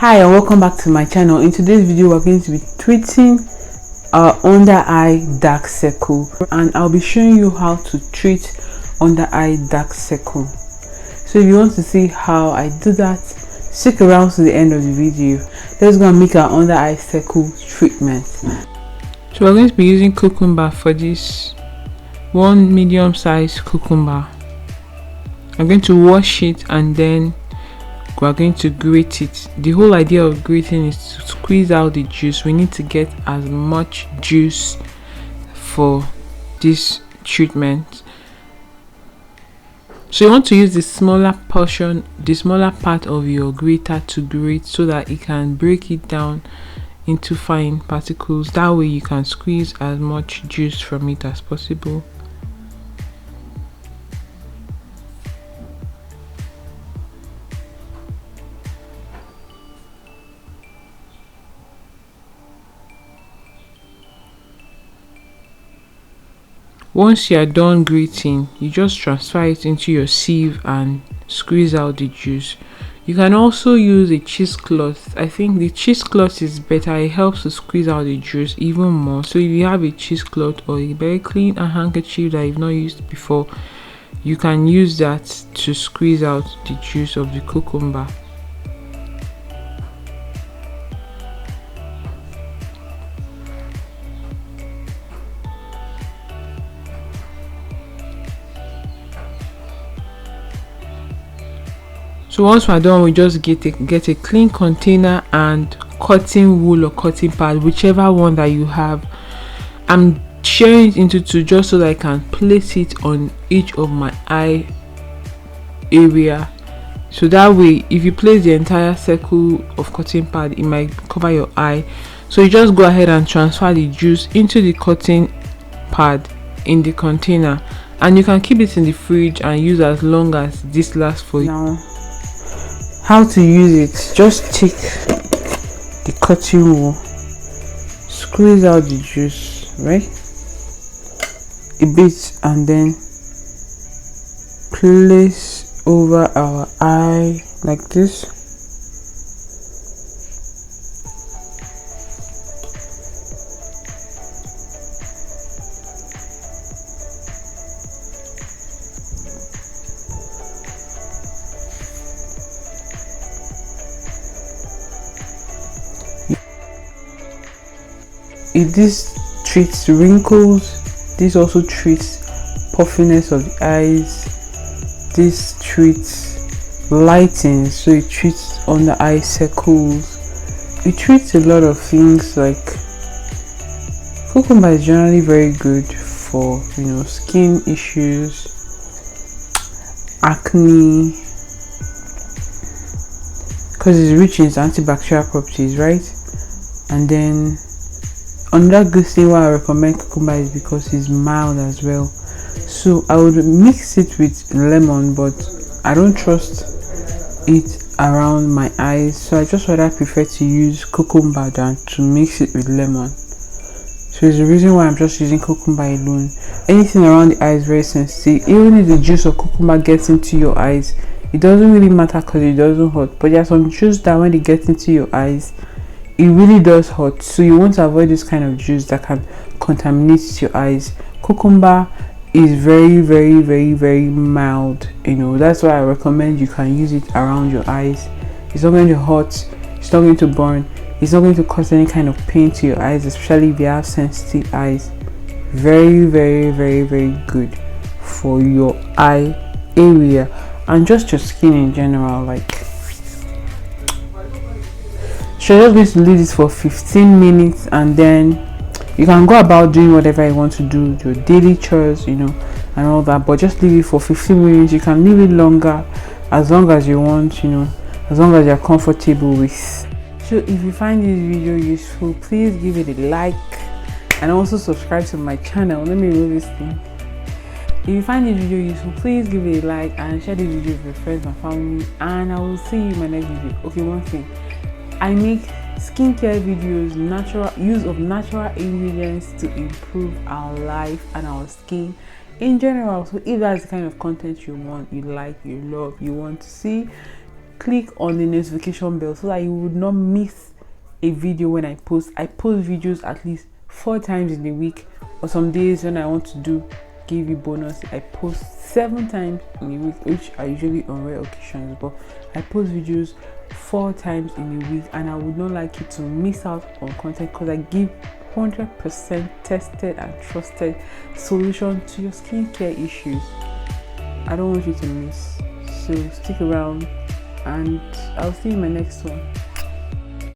Hi and welcome back to my channel. In today's video we're going to be treating our under eye dark circle, and I'll be showing you how to treat under eye dark circle. So if you want to see how I do that, stick around to the end of the video. Let's go and make our under eye circle treatment. So we're going to be using cucumber for this, one medium-sized cucumber. I'm going to wash it and then we are going to grate it. The whole idea of grating is to squeeze out the juice. We need to get as much juice for this treatment. So you want to use the smaller portion, the smaller part of your grater to grate so that it can break it down into fine particles. That way you can squeeze as much juice from it as possible. Once you are done grating, you just transfer it into your sieve and squeeze out the juice. You can also use a cheesecloth. I think the cheesecloth is better. It helps to squeeze out the juice even more. So if you have a cheesecloth or a very clean handkerchief that you've not used before, you can use that to squeeze out the juice of the cucumber. So once we're done, we just get a clean container and cotton wool or cotton pad, whichever one that you have. I'm sharing it into two just so that I can place it on each of my eye area. So that way, if you place the entire circle of cotton pad, it might cover your eye. So you just go ahead and transfer the juice into the cotton pad in the container, and you can keep it in the fridge and use as long as this lasts for you. Now, how to use it: just take the cotton wool, squeeze out the juice, right, a bit, and then place over our eye like this. If this treats wrinkles, this also treats puffiness of the eyes, this treats lighting, so it treats under eye circles, it treats a lot of things. Like cucumber is generally very good for, you know, skin issues, acne, because it's rich in its antibacterial properties, right? And then another good thing why I recommend cucumber is because it's mild as well. So I would mix it with lemon, but I don't trust it around my eyes, so I just rather prefer to use cucumber than to mix it with lemon. So it's the reason why I'm just using cucumber alone. Anything around the eye is very sensitive. Even if the juice of cucumber gets into your eyes, it doesn't really matter because it doesn't hurt. But there's some juice that when it gets into your eyes, it really does hurt, so you want to avoid this kind of juice that can contaminate your eyes. Cucumber is very mild, you know, that's why I recommend you can use it around your eyes. It's not going to hurt, it's not going to burn, it's not going to cause any kind of pain to your eyes, especially if you have sensitive eyes. Very good for your eye area and just your skin in general. Like, so you're just going to leave this for 15 minutes and then you can go about doing whatever you want to do, your daily chores, you know, and all that, but just leave it for 15 minutes. You can leave it longer as long as you want, you know, as long as you're comfortable with. So if you find this video useful, please give it a like and also subscribe to my channel. Let me remove this thing. If you find this video useful, please give it a like and share this video with your friends and family, and I will see you in my next video. Okay, one thing, I make skincare videos, natural use of natural ingredients to improve our life and our skin in general. So if that's the kind of content you want, you like, you love, you want to see, click on the notification bell so that you would not miss a video when I post. I post videos at least 4 times in a week, or some days when I want to give you bonus, I post 7 times in a week, which are usually on rare occasions, but I post videos 4 times in a week, and I would not like you to miss out on content because I give 100% tested and trusted solution to your skincare issues. I don't want you to miss, so stick around and I'll see you in my next one.